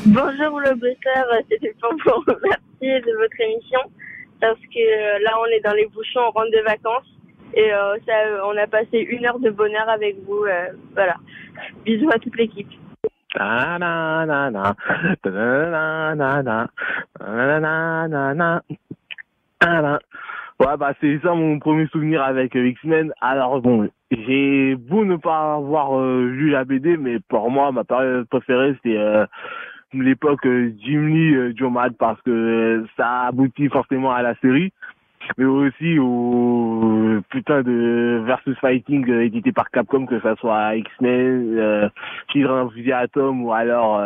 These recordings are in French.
Bonjour le bosseur, c'était pour vous remercier de votre émission parce que là on est dans les bouchons, on rentre de vacances et on a passé 1 heure de bonheur avec vous. Voilà, bisous à toute l'équipe. Ouais, bah c'est ça mon premier souvenir avec X-Men. Alors bon, j'ai beau ne pas avoir lu la BD, mais pour moi ma période préférée c'est l'époque Jim Lee, Joe Mad, parce que ça aboutit forcément à la série, mais aussi au putain de versus fighting édité par Capcom, que ça soit X-Men, Children of the Atom ou alors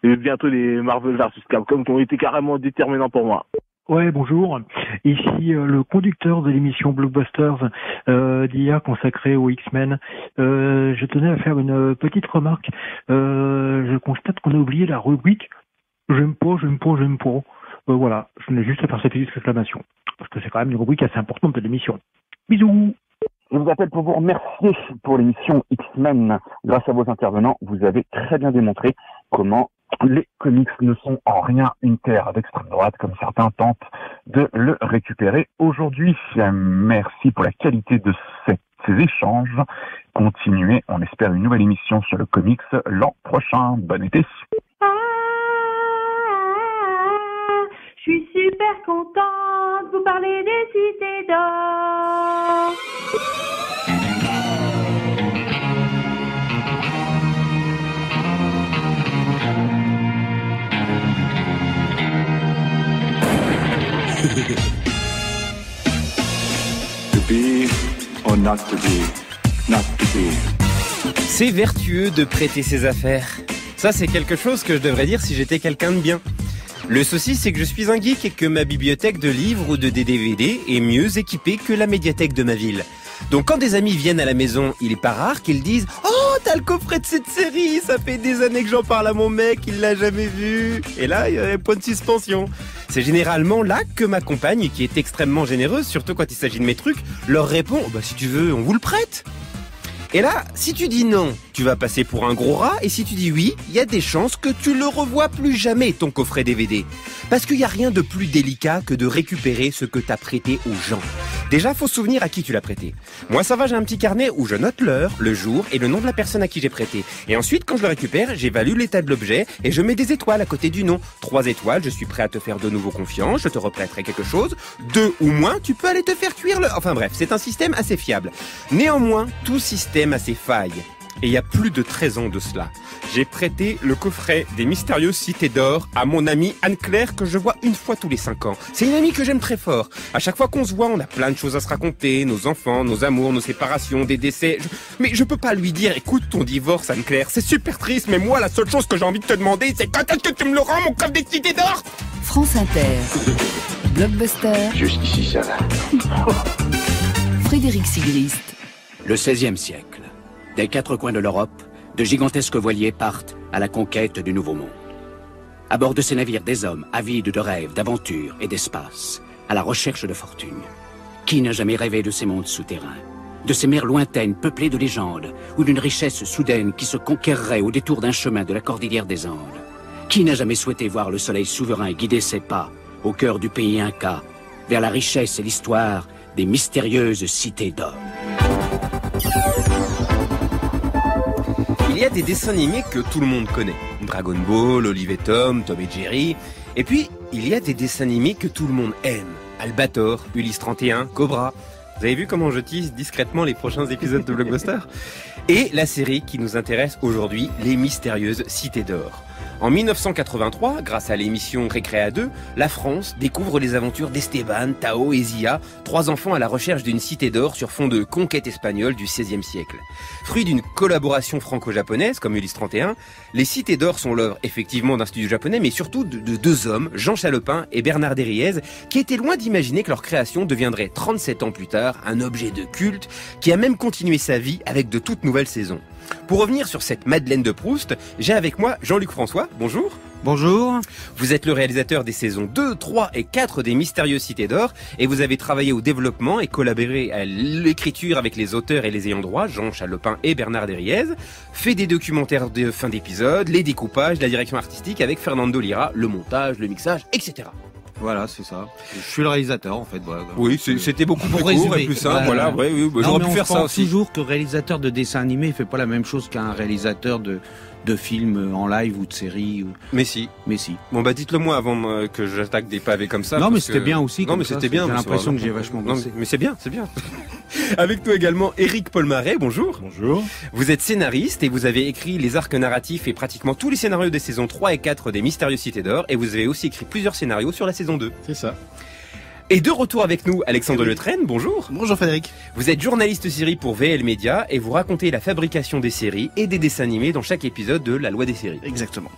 bientôt les Marvel versus Capcom, qui ont été carrément déterminants pour moi. Ouais, bonjour. Ici le conducteur de l'émission Blockbusters d'hier consacrée aux X-Men. Je tenais à faire une petite remarque. Je constate qu'on a oublié la rubrique j'aime pas. Voilà, je tenais juste à faire cette petite exclamation parce que c'est quand même une rubrique assez importante de l'émission. Bisous. Je vous appelle pour vous remercier pour l'émission X-Men. Grâce à vos intervenants, vous avez très bien démontré comment les comics ne sont en rien une terre d'extrême droite, comme certains tentent de le récupérer aujourd'hui. Merci pour la qualité de ces échanges. Continuez, on espère une nouvelle émission sur le comics l'an prochain. Bon été. Je suis super contente de vous parler des cités d'or. To be or not to be, not to be. C'est vertueux de prêter ses affaires. Ça, c'est quelque chose que je devrais dire si j'étais quelqu'un de bien. Le souci, c'est que je suis un geek et que ma bibliothèque de livres ou de DVD est mieux équipée que la médiathèque de ma ville. Donc quand des amis viennent à la maison, il est pas rare qu'ils disent « Oh, t'as le coffret de cette série, ça fait des années que j'en parle à mon mec, il l'a jamais vu !» Et là, il y a un point de suspension. C'est généralement là que ma compagne, qui est extrêmement généreuse, surtout quand il s'agit de mes trucs, leur répond « Bah si tu veux, on vous le prête !» Et là, si tu dis non, tu vas passer pour un gros rat, et si tu dis oui, il y a des chances que tu le revois plus jamais, ton coffret DVD. Parce qu'il n'y a rien de plus délicat que de récupérer ce que t'as prêté aux gens. Déjà, faut se souvenir à qui tu l'as prêté. Moi, ça va, j'ai un petit carnet où je note l'heure, le jour et le nom de la personne à qui j'ai prêté. Et ensuite, quand je le récupère, j'évalue l'état de l'objet et je mets des étoiles à côté du nom. 3 étoiles, je suis prêt à te faire de nouveau confiance, je te reprêterai quelque chose. 2 ou moins, tu peux aller te faire cuire le... Enfin bref, c'est un système assez fiable. Néanmoins, tout système a ses failles. Et il y a plus de 13 ans de cela, j'ai prêté le coffret des mystérieuses cités d'or à mon amie Anne-Claire que je vois 1 fois tous les 5 ans. C'est une amie que j'aime très fort. À chaque fois qu'on se voit, on a plein de choses à se raconter, nos enfants, nos amours, nos séparations, des décès. Mais je peux pas lui dire, écoute ton divorce Anne-Claire, c'est super triste, mais moi la seule chose que j'ai envie de te demander, c'est quand est-ce que tu me le rends mon coffre des cités d'or ? France Inter, Blockbuster, Jusqu'ici, ça va. Frédéric Sigrist. Le XVIe siècle. Des 4 coins de l'Europe, de gigantesques voiliers partent à la conquête du Nouveau Monde. À bord de ces navires, des hommes avides de rêves, d'aventures et d'espace, à la recherche de fortune. Qui n'a jamais rêvé de ces mondes souterrains, de ces mers lointaines peuplées de légendes, ou d'une richesse soudaine qui se conquerrait au détour d'un chemin de la cordillère des Andes? Qui n'a jamais souhaité voir le soleil souverain guider ses pas, au cœur du pays Inca, vers la richesse et l'histoire des mystérieuses cités d'or? Il y a des dessins animés que tout le monde connaît. Dragon Ball, Olive et Tom, Tom et Jerry. Et puis, il y a des dessins animés que tout le monde aime. Albator, Ulysse 31, Cobra. Vous avez vu comment je tease discrètement les prochains épisodes de Blockbuster ? Et la série qui nous intéresse aujourd'hui, Les Mystérieuses Cités d'Or. En 1983, grâce à l'émission Récréa 2, la France découvre les aventures d'Esteban, Tao et Zia, 3 enfants à la recherche d'une cité d'or sur fond de conquête espagnole du XVIe siècle. Fruit d'une collaboration franco-japonaise, comme Ulysse 31, les cités d'or sont l'œuvre effectivement d'un studio japonais, mais surtout de 2 hommes, Jean Chalepin et Bernard Derriez, qui étaient loin d'imaginer que leur création deviendrait 37 ans plus tard un objet de culte, qui a même continué sa vie avec de toutes nouvelles saisons. Pour revenir sur cette Madeleine de Proust, j'ai avec moi Jean-Luc François. Bonjour. Bonjour. Vous êtes le réalisateur des saisons 2, 3 et 4 des Mystérieuses Cités d'Or et vous avez travaillé au développement et collaboré à l'écriture avec les auteurs et les ayants droit, Jean Chalopin et Bernard Derriès, fait des documentaires de fin d'épisode, les découpages, la direction artistique avec Fernando Lira, le montage, le mixage, etc. Voilà, c'est ça. Je suis le réalisateur, en fait. Voilà. Oui, c'était beaucoup plus court et plus simple. Voilà, ouais, oui, j'aurais pu faire ça aussi. Toujours que réalisateur de dessin animé, il fait pas la même chose qu'un réalisateur de films en live ou de séries. Mais si. Bon bah dites-le moi avant que j'attaque des pavés comme ça. Non mais c'était bien aussi. Non mais c'était bien. J'ai l'impression que j'ai vachement bossé. Mais c'est bien. Avec nous également Éric Polmaret, bonjour. Bonjour. Vous êtes scénariste et vous avez écrit les arcs narratifs et pratiquement tous les scénarios des saisons 3 et 4 des Mystérieuses Cités d'Or et vous avez aussi écrit plusieurs scénarios sur la saison 2. C'est ça. Et de retour avec nous, Alexandre Letraine, bonjour. Bonjour Frédéric. Vous êtes journaliste série pour VL Média et vous racontez la fabrication des séries et des dessins animés dans chaque épisode de La Loi des séries. Exactement.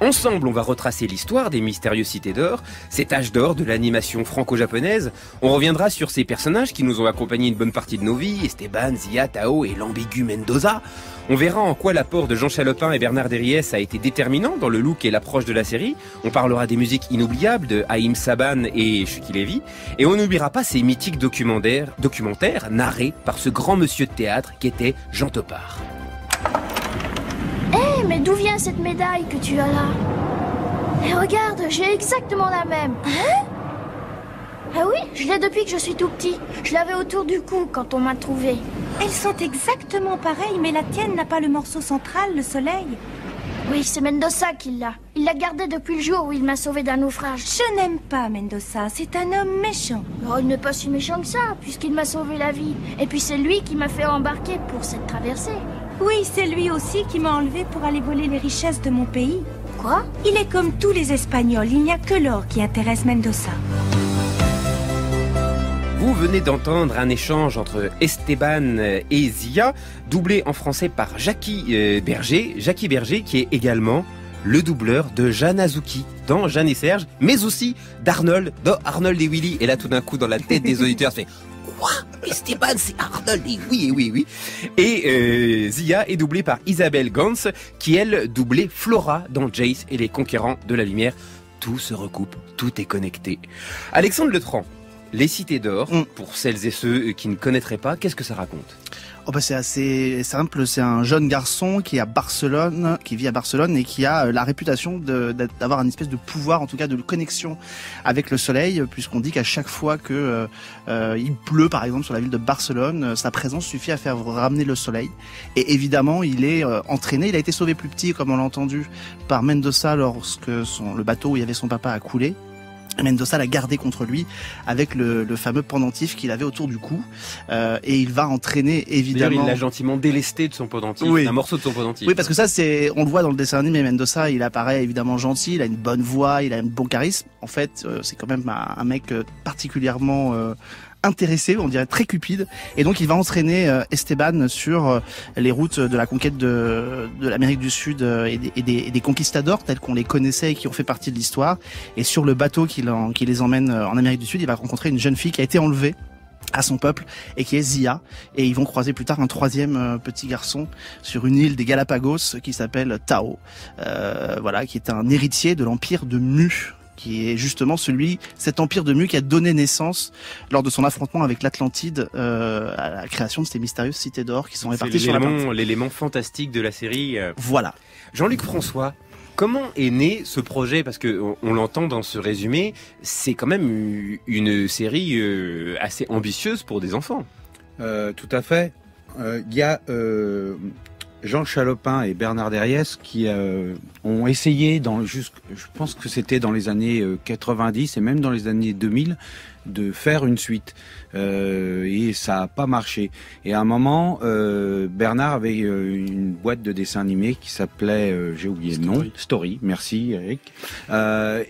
Ensemble, on va retracer l'histoire des Mystérieuses Cités d'Or, cet âge d'or de l'animation franco-japonaise. On reviendra sur ces personnages qui nous ont accompagnés une bonne partie de nos vies, Esteban, Zia, Tao et l'ambigu Mendoza. On verra en quoi l'apport de Jean Chalopin et Bernard Derriès a été déterminant dans le look et l'approche de la série. On parlera des musiques inoubliables de Haïm Saban et Chucky Levy. Et on n'oubliera pas ces mythiques documentaires narrés par ce grand monsieur de théâtre qui était Jean Topard. Hé, mais d'où vient cette médaille que tu as là? Et regarde, j'ai exactement la même. Hein? Ah oui, je l'ai depuis que je suis tout petit. Je l'avais autour du cou quand on m'a trouvé. Elles sont exactement pareilles, mais la tienne n'a pas le morceau central, le soleil. Oui, c'est Mendoza qui l'a. Il l'a gardé depuis le jour où il m'a sauvé d'un naufrage. Je n'aime pas Mendoza, c'est un homme méchant. Oh, il n'est pas si méchant que ça, puisqu'il m'a sauvé la vie. Et puis c'est lui qui m'a fait embarquer pour cette traversée. Oui, c'est lui aussi qui m'a enlevé pour aller voler les richesses de mon pays. Quoi? Il est comme tous les Espagnols, il n'y a que l'or qui intéresse Mendoza. Vous venez d'entendre un échange entre Esteban et Zia, doublé en français par Jackie Berger, qui est également le doubleur de Jeanne Azuki dans Jeanne et Serge, mais aussi d'Arnold dans Arnold et Willy. Et là, tout d'un coup, dans la tête des auditeurs, c'est quoi? Esteban, c'est Arnold et oui. Et Zia est doublée par Isabelle Gans, qui elle doublait Flora dans Jace et les Conquérants de la Lumière. Tout se recoupe, tout est connecté. Alexandre Letran, les Cités d'Or, pour celles et ceux qui ne connaîtraient pas, qu'est-ce que ça raconte? C'est assez simple, c'est un jeune garçon qui vit à Barcelone et qui a la réputation d'avoir une espèce de pouvoir, en tout cas de connexion avec le soleil, puisqu'on dit qu'à chaque fois que il pleut, par exemple, sur la ville de Barcelone, sa présence suffit à faire ramener le soleil. Et évidemment, il est entraîné, il a été sauvé plus petit, comme on l'a entendu, par Mendoza lorsque le bateau où il y avait son papa a coulé. Mendoza l'a gardé contre lui avec le fameux pendentif qu'il avait autour du cou et il va entraîner évidemment. D'ailleurs, il l'a gentiment délesté de son pendentif, d'un morceau de son pendentif. Oui, parce que ça, on le voit dans le dessin animé. Mendoza, il apparaît évidemment gentil, il a une bonne voix, il a un bon charisme. En fait, c'est quand même un mec particulièrement intéressé, on dirait très cupide, et donc il va entraîner Esteban sur les routes de la conquête de l'Amérique du Sud et des conquistadors tels qu'on les connaissait et qui ont fait partie de l'histoire. Et sur le bateau qui les emmène en Amérique du Sud, il va rencontrer une jeune fille qui a été enlevée à son peuple et qui est Zia, et ils vont croiser plus tard un troisième petit garçon sur une île des Galapagos qui s'appelle Tao, qui est un héritier de l'empire de Mu, qui est justement cet empire de Mu qui a donné naissance lors de son affrontement avec l'Atlantide à la création de ces mystérieuses cités d'or qui sont réparties sur la planète. L'élément fantastique de la série. Voilà. Jean-Luc François, comment est né ce projet? Parce que on l'entend dans ce résumé, c'est quand même une série assez ambitieuse pour des enfants. Tout à fait. Il y a Jean Chalopin et Bernard Derriès qui ont essayé je pense que c'était dans les années 90 et même dans les années 2000 de faire une suite et ça a pas marché. Et à un moment, Bernard avait une boîte de dessins animés qui s'appelait, j'ai oublié le nom, Story. Merci Eric.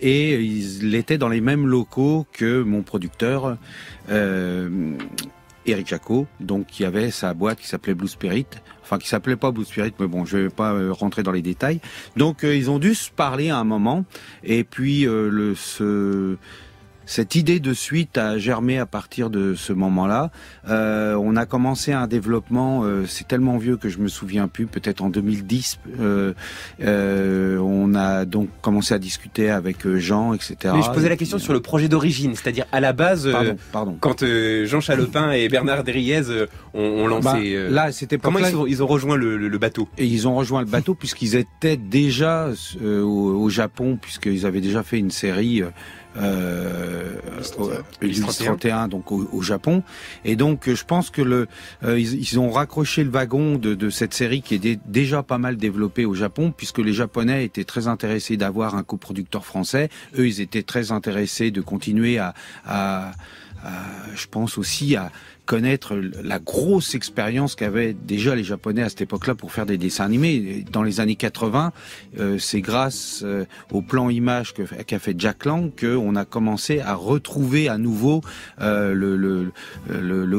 Et il était dans les mêmes locaux que mon producteur. Eric Jacot, donc qui avait sa boîte qui s'appelait Blue Spirit, enfin qui s'appelait pas Blue Spirit, mais bon, je vais pas rentrer dans les détails. Donc ils ont dû se parler à un moment, et puis cette idée de suite a germé à partir de ce moment-là. On a commencé un développement, c'est tellement vieux que je me souviens plus, peut-être en 2010. On a donc commencé à discuter avec Jean, etc. Mais je posais la question sur le projet d'origine, c'est-à-dire à la base, pardon. Quand Jean Chalopin et Bernard Derriès ont lancé... là, c'était comment ils ont rejoint le bateau? Et ils ont rejoint le bateau puisqu'ils étaient déjà au Japon, puisqu'ils avaient déjà fait une série... Ulysse 31 donc au Japon, et donc je pense que ils ont raccroché le wagon de cette série qui est déjà pas mal développée au Japon, puisque les Japonais étaient très intéressés d'avoir un coproducteur français. Eux, ils étaient très intéressés de continuer à je pense aussi à connaître la grosse expérience qu'avaient déjà les Japonais à cette époque-là pour faire des dessins animés. Dans les années 80, c'est grâce au plan image qu'a fait Jack Lang qu'on a commencé à retrouver à nouveau le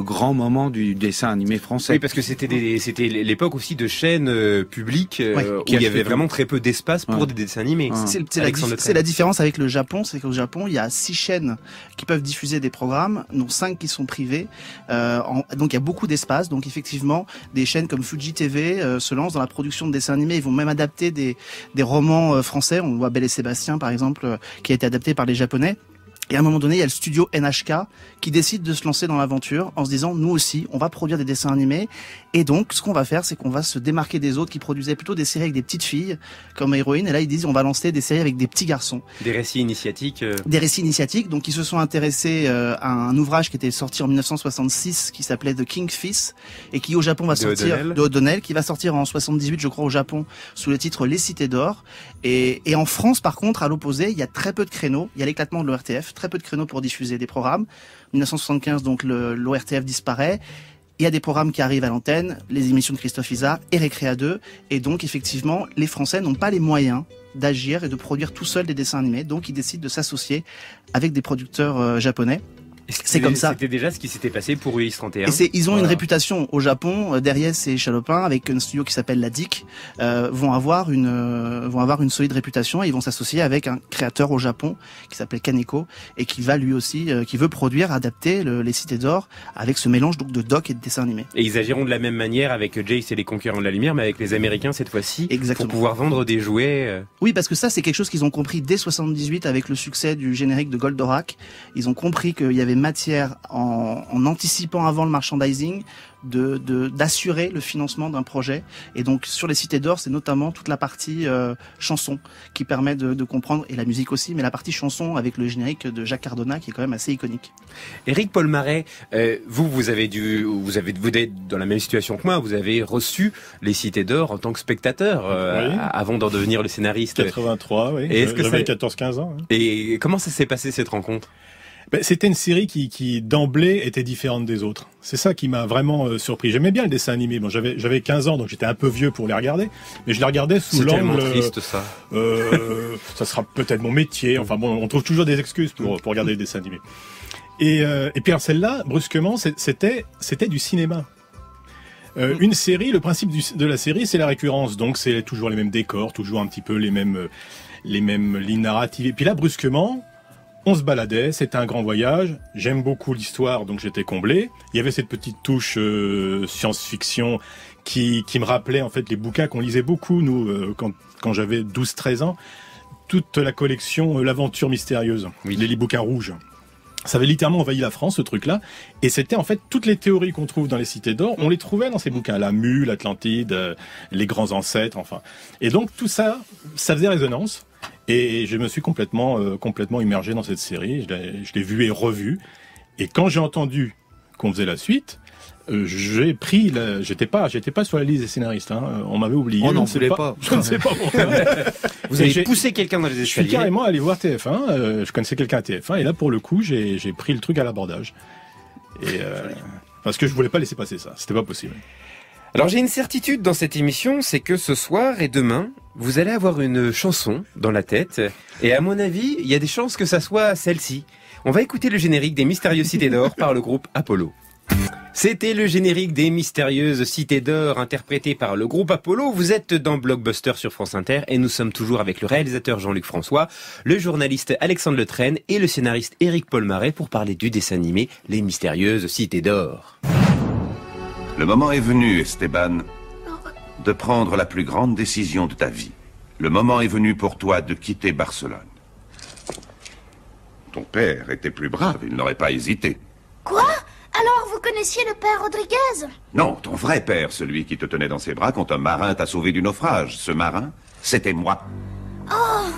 grand moment du dessin animé français. Oui, parce que c'était l'époque aussi de chaînes publiques où il y avait vraiment très peu d'espace pour des dessins animés. C'est la différence avec le Japon, c'est qu'au Japon, il y a 6 chaînes qui peuvent diffuser des programmes, dont 5 qui sont privées. Donc il y a beaucoup d'espace. Donc effectivement, des chaînes comme Fuji TV se lancent dans la production de dessins animés. Ils vont même adapter des romans français. On voit Belle et Sébastien par exemple, qui a été adapté par les Japonais. Et à un moment donné, il y a le studio NHK qui décide de se lancer dans l'aventure en se disant, nous aussi, on va produire des dessins animés. Et donc, ce qu'on va faire, c'est qu'on va se démarquer des autres qui produisaient plutôt des séries avec des petites filles comme héroïnes. Et là, ils disent, on va lancer des séries avec des petits garçons. Des récits initiatiques. Des récits initiatiques. Donc, ils se sont intéressés à un ouvrage qui était sorti en 1966 qui s'appelait The King's et qui au Japon va sortir, de O'Donnell, qui va sortir en 78, je crois, au Japon, sous le titre Les Cités d'Or. Et en France, par contre, à l'opposé, il y a très peu de créneaux. Il y a l'éclatement de l'ORTF, très peu de créneaux pour diffuser des programmes. 1975, donc l'ORTF disparaît. Il y a des programmes qui arrivent à l'antenne, les émissions de Christophe Izard et Récréa 2. Et donc, effectivement, les Français n'ont pas les moyens d'agir et de produire tout seuls des dessins animés. Donc, ils décident de s'associer avec des producteurs japonais. C'est comme ça. C'était déjà ce qui s'était passé pour Ulysse 31. Et ils ont une réputation au Japon. Derriès et Chalopin, avec un studio qui s'appelle la DIC, vont avoir une solide réputation et ils vont s'associer avec un créateur au Japon qui s'appelle Kaneko et qui va lui aussi, qui veut produire, adapter les Cités d'Or avec ce mélange donc de doc et de dessin animé. Et ils agiront de la même manière avec Jace et les Conquérants de la Lumière, mais avec les Américains cette fois-ci. Exactement. Pour pouvoir vendre des jouets. Oui, parce que ça, c'est quelque chose qu'ils ont compris dès 78 avec le succès du générique de Goldorak. Ils ont compris qu'il y avait matière en anticipant avant le merchandising d'assurer le financement d'un projet. Et donc sur les Cités d'Or, c'est notamment toute la partie chanson qui permet de comprendre, et la musique aussi, mais la partie chanson avec le générique de Jacques Cardona qui est quand même assez iconique. Éric Paul Marais, vous êtes dans la même situation que moi, vous avez reçu les Cités d'Or en tant que spectateur avant d'en devenir le scénariste. 83, oui. J'avais 14-15 ans. Hein. Et comment ça s'est passé cette rencontre? C'était une série qui d'emblée était différente des autres. C'est ça qui m'a vraiment surpris. J'aimais bien le dessin animé. Bon, j'avais 15 ans, donc j'étais un peu vieux pour les regarder, mais je les regardais sous l'angle. C'est tellement triste ça. Ça sera peut-être mon métier. Enfin bon, on trouve toujours des excuses pour regarder le dessin animé. Et puis alors celle-là, brusquement, c'était du cinéma. Une série, le principe de la série, c'est la récurrence. Donc c'est toujours les mêmes décors, toujours un petit peu les mêmes lignes narratives. Et puis là, brusquement, on se baladait, c'était un grand voyage. J'aime beaucoup l'histoire, donc j'étais comblé. Il y avait cette petite touche science-fiction qui me rappelait en fait les bouquins qu'on lisait beaucoup, nous, quand j'avais 12-13 ans. Toute la collection L'Aventure Mystérieuse, les bouquins rouges. Ça avait littéralement envahi la France, ce truc-là. Et c'était en fait toutes les théories qu'on trouve dans les Cités d'Or, on les trouvait dans ces bouquins. La Mue, l'Atlantide, les grands ancêtres, enfin. Et donc tout ça, ça faisait résonance. Et je me suis complètement immergé dans cette série. Je l'ai vue et revue. Et quand j'ai entendu qu'on faisait la suite, j'ai pris j'étais pas sur la liste des scénaristes, hein. On m'avait oublié. On n'en voulait pas. Je ne sais pas pourquoi. Vous avez poussé quelqu'un dans les escaliers. Je suis carrément allé voir TF1. Je connaissais quelqu'un à TF1 et là pour le coup j'ai pris le truc à l'abordage. Et parce que je voulais pas laisser passer ça. C'était pas possible. Alors j'ai une certitude dans cette émission, c'est que ce soir et demain, vous allez avoir une chanson dans la tête. Et à mon avis, il y a des chances que ça soit celle-ci. On va écouter le générique des Mystérieuses Cités d'Or par le groupe Apollo. C'était le générique des Mystérieuses Cités d'Or interprété par le groupe Apollo. Vous êtes dans Blockbuster sur France Inter et nous sommes toujours avec le réalisateur Jean-Luc François, le journaliste Alexandre Letraine et le scénariste Éric Paul Marais pour parler du dessin animé Les Mystérieuses Cités d'Or. Le moment est venu, Esteban, de prendre la plus grande décision de ta vie. Le moment est venu pour toi de quitter Barcelone. Ton père était plus brave, il n'aurait pas hésité. Quoi? Alors, vous connaissiez le père Rodriguez? Non, ton vrai père, celui qui te tenait dans ses bras quand un marin t'a sauvé du naufrage. Ce marin, c'était moi. Oh,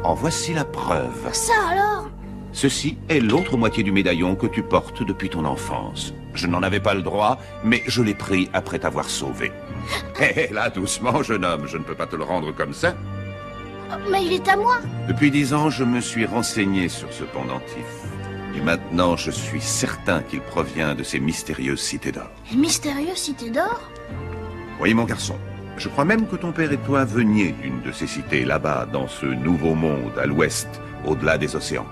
En voici la preuve. ça alors? Ceci est l'autre moitié du médaillon que tu portes depuis ton enfance. Je n'en avais pas le droit, mais je l'ai pris après t'avoir sauvé. Hé, là, doucement, jeune homme, je ne peux pas te le rendre comme ça. Mais il est à moi. Depuis 10 ans, je me suis renseigné sur ce pendentif. Et maintenant, je suis certain qu'il provient de ces mystérieuses cités d'or. Une mystérieuse cité d'or? Oui, mon garçon. Je crois même que ton père et toi veniez d'une de ces cités là-bas, dans ce nouveau monde, à l'ouest, au-delà des océans.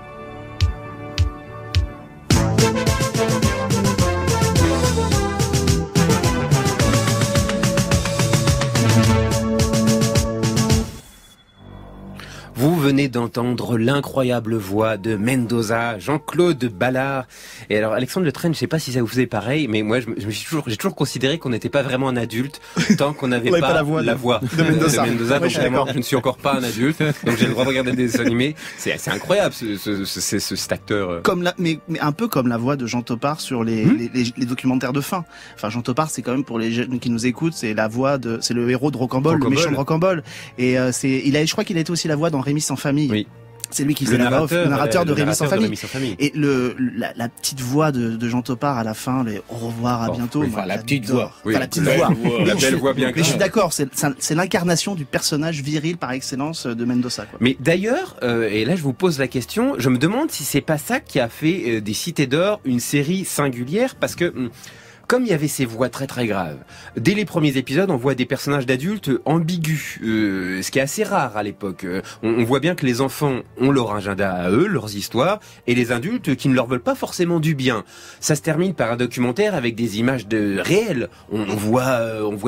Vous venez d'entendre l'incroyable voix de Mendoza, Jean-Claude Ballard. Et alors, Alexandre Letraine, je sais pas si ça vous faisait pareil, mais moi, j'ai toujours considéré qu'on n'était pas vraiment un adulte tant qu'on n'avait pas la voix de Mendoza. Donc, je ne suis encore pas un adulte, donc j'ai le droit de regarder des dessins animés. C'est incroyable, cet acteur. Mais un peu comme la voix de Jean Topard sur les documentaires de fin. Enfin, Jean Topard, c'est quand même pour les jeunes qui nous écoutent, c'est c'est le héros de Rocambole, le méchant de Rocambole. Et je crois qu'il a été aussi la voix dans Rémi sans famille. Oui. C'est lui qui fait le narrateur de Rémi sans famille. Et la petite voix de Jean Topard à la fin, au revoir, à bientôt. Enfin, la petite voix. Enfin, la petite voix. La belle voix bien claire. Mais je suis d'accord, c'est l'incarnation du personnage viril par excellence de Mendoza, quoi. Mais d'ailleurs, et là je vous pose la question, je me demande si c'est pas ça qui a fait des Cités d'Or une série singulière, parce que comme il y avait ces voix très très graves, dès les premiers épisodes, on voit des personnages d'adultes ambigus, ce qui est assez rare à l'époque. On voit bien que les enfants ont leur agenda à eux, leurs histoires, et les adultes qui ne leur veulent pas forcément du bien. Ça se termine par un documentaire avec des images réelles. On voit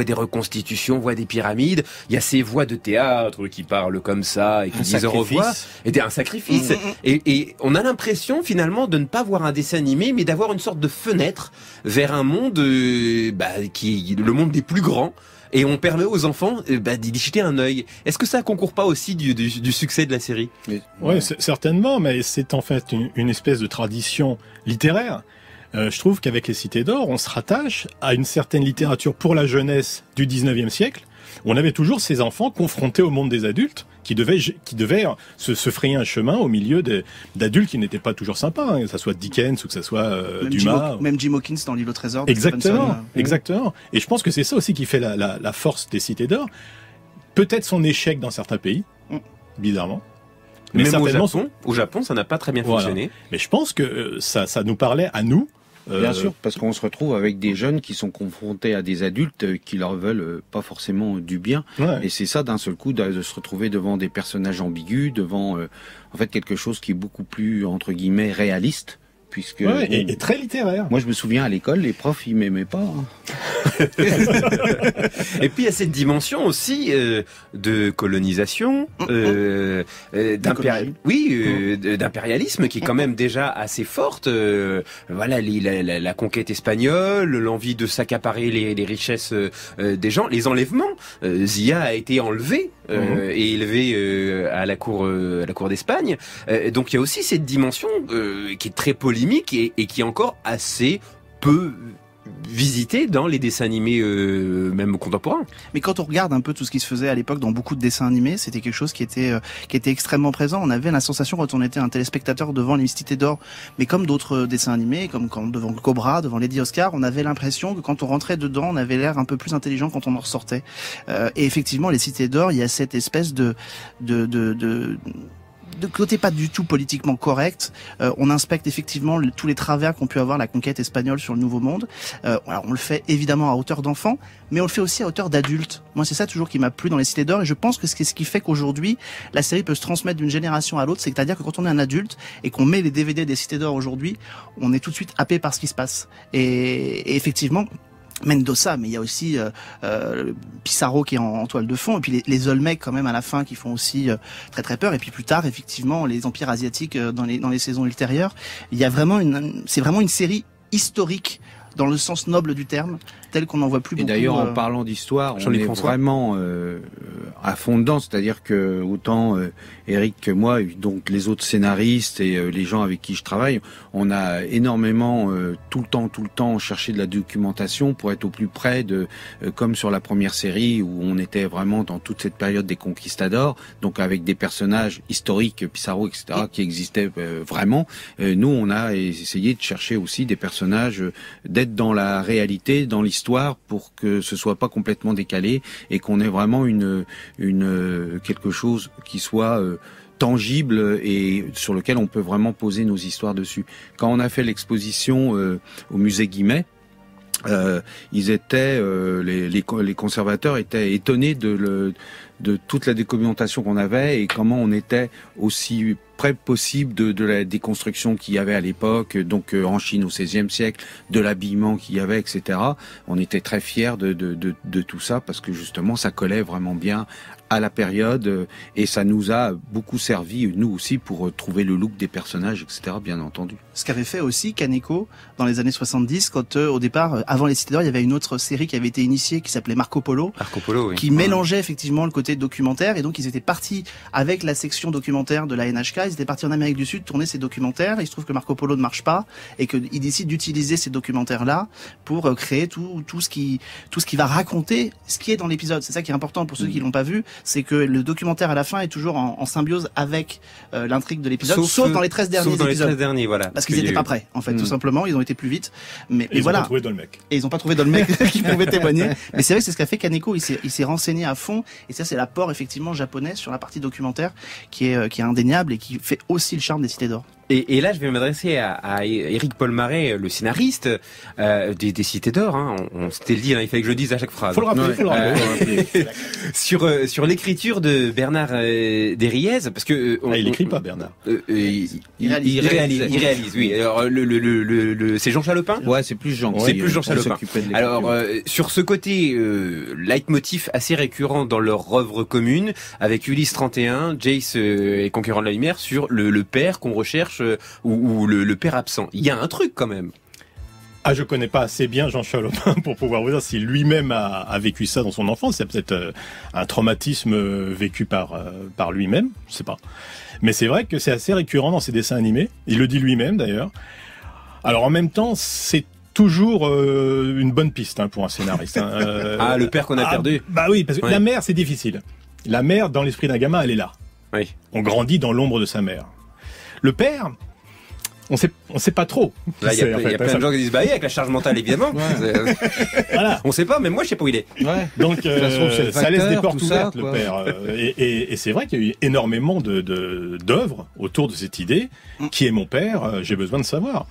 des reconstitutions, on voit des pyramides. Il y a ces voix de théâtre qui parlent comme ça et qui disent au revoir. Et un sacrifice. Et on a l'impression finalement de ne pas voir un dessin animé, mais d'avoir une sorte de fenêtre vers un monde qui est le monde des plus grands, et on permet aux enfants d'y jeter un œil. Est-ce que ça concourt pas aussi du succès de la série? Oui, certainement, mais c'est en fait une espèce de tradition littéraire. Je trouve qu'avec les Cités d'Or, on se rattache à une certaine littérature pour la jeunesse du 19e siècle. On avait toujours ces enfants confrontés au monde des adultes qui devaient se frayer un chemin au milieu d'adultes qui n'étaient pas toujours sympas, que ça soit Dickens ou que ça soit Dumas. Même Jim Hawkins dans L'île au trésor. Exactement. Et je pense que c'est ça aussi qui fait la force des Cités d'Or. Peut-être son échec dans certains pays, bizarrement. Mais même au Japon, ça n'a pas très bien fonctionné. Mais je pense que ça nous parlait à nous. Bien sûr, parce qu'on se retrouve avec des jeunes qui sont confrontés à des adultes qui leur veulent pas forcément du bien. Ouais. Et c'est ça d'un seul coup de se retrouver devant des personnages ambigus, devant en fait quelque chose qui est beaucoup plus entre guillemets réaliste. Puisque et très littéraire. Moi, je me souviens à l'école, les profs, ils m'aimaient pas. Et puis, il y a cette dimension aussi de colonisation, d'impérialisme qui est quand même déjà assez forte. Voilà, la conquête espagnole, l'envie de s'accaparer les richesses des gens, les enlèvements. Zia a été enlevé et élevé à la cour d'Espagne. Donc, il y a aussi cette dimension qui est très polémique et qui est encore assez peu visité dans les dessins animés même contemporains. Mais quand on regarde un peu tout ce qui se faisait à l'époque dans beaucoup de dessins animés, c'était quelque chose qui était extrêmement présent. On avait la sensation quand on était un téléspectateur devant les Cités d'Or, mais comme d'autres dessins animés, comme quand devant Cobra, devant Lady Oscar, on avait l'impression que quand on rentrait dedans, on avait l'air un peu plus intelligent quand on en ressortait. Et effectivement, les Cités d'Or, il y a cette espèce de côté pas du tout politiquement correct. On inspecte effectivement tous les travers qu'ont pu avoir la conquête espagnole sur le Nouveau Monde. Alors on le fait évidemment à hauteur d'enfant, mais on le fait aussi à hauteur d'adulte. Moi, c'est ça toujours qui m'a plu dans les Cités d'Or, et je pense que c'est ce qui fait qu'aujourd'hui la série peut se transmettre d'une génération à l'autre. C'est-à-dire que quand on est un adulte et qu'on met les DVD des Cités d'Or aujourd'hui, on est tout de suite happé par ce qui se passe. Et effectivement, Mendoza, mais il y a aussi Pissarro qui est en toile de fond, et puis les Olmecs quand même à la fin qui font aussi très très peur, et puis plus tard effectivement les empires asiatiques dans les saisons ultérieures. Il y a vraiment c'est vraiment une série historique dans le sens noble du terme, tel qu'on n'en voit plus beaucoup. Et d'ailleurs, en parlant d'histoire, on est vraiment à fond dedans, c'est-à-dire que autant Eric que moi, donc les autres scénaristes et les gens avec qui je travaille, on a énormément tout le temps cherché de la documentation pour être au plus près de, comme sur la première série où on était vraiment dans toute cette période des conquistadors, donc avec des personnages historiques, Pissarro, etc., qui existaient vraiment. Nous, on a essayé de chercher aussi des personnages, d'être dans la réalité, dans l'histoire, pour que ce soit pas complètement décalé et qu'on ait vraiment quelque chose qui soit tangible et sur lequel on peut vraiment poser nos histoires dessus. Quand on a fait l'exposition au musée Guimet, ils étaient les conservateurs étaient étonnés de toute la documentation qu'on avait et comment on était aussi près possible de la déconstruction qu'il y avait à l'époque, donc en Chine au XVIe siècle, de l'habillement qu'il y avait, etc. On était très fiers de tout ça parce que justement ça collait vraiment bien à la période et ça nous a beaucoup servi, nous aussi, pour trouver le look des personnages, etc., bien entendu. Ce qu'avait fait aussi Kaneko dans les années 70, quand au départ, avant les Cités d'Or, il y avait une autre série qui avait été initiée qui s'appelait Marco Polo, oui. qui mélangeait effectivement le côté documentaire, et donc ils étaient partis avec la section documentaire de la NHK, ils étaient partis en Amérique du Sud tourner ces documentaires, et il se trouve que Marco Polo ne marche pas et qu'ils décident d'utiliser ces documentaires-là pour créer tout ce qui va raconter ce qui est dans l'épisode. C'est ça qui est important pour ceux qui l'ont pas vu, c'est que le documentaire à la fin est toujours en symbiose avec l'intrigue de l'épisode, sauf dans les 13 derniers épisodes. Les 13 derniers, voilà. Parce qu'ils n'étaient pas prêts, en fait, tout simplement, ils ont été plus vite. Mais ils voilà. Ont pas trouvé Dolmec. Et ils ont pas trouvé Dolmec qui pouvait témoigner. Mais c'est vrai que c'est ce qu'a fait Kaneko, il s'est renseigné à fond, et ça c'est l'apport effectivement japonais sur la partie documentaire qui est indéniable et qui fait aussi le charme des Cités d'Or. Et là, je vais m'adresser à Éric Paul Marais, le scénariste des Cités d'Or. Hein. On s'était dit, hein, il fallait que je le dise à chaque phrase. Faut le rappeler. Sur l'écriture de Bernard Derriès, parce que il écrit pas Bernard. Il réalise. Oui. Alors c'est Jean Chalopin. Ouais, c'est plus Jean. C'est plus Jean Chalopin. Alors sur ce côté leitmotiv assez récurrent dans leur œuvre commune, avec Ulysse 31, Jace et Conquérant de la Lumière, sur le père qu'on recherche. Ou le père absent. Il y a un truc quand même. Je connais pas assez bien Jean Chalopin pour pouvoir vous dire si lui-même a vécu ça dans son enfance. C'est peut-être un traumatisme vécu par lui-même, je sais pas. Mais c'est vrai que c'est assez récurrent dans ses dessins animés. Il le dit lui-même d'ailleurs. Alors en même temps, c'est toujours une bonne piste pour un scénariste. Le père qu'on a perdu. Bah oui, parce que la mère, c'est difficile. La mère, dans l'esprit d'un gamin, elle est là. Oui. On grandit dans l'ombre de sa mère. Le père, on sait pas trop. Là, il y a plein de gens qui disent, avec la charge mentale, évidemment. Voilà. On sait pas, même moi, je sais pas où il est. Ouais. Donc, ça laisse des portes ouvertes, le père. Et c'est vrai qu'il y a eu énormément d'œuvres autour de cette idée. Qui est mon père? J'ai besoin de savoir.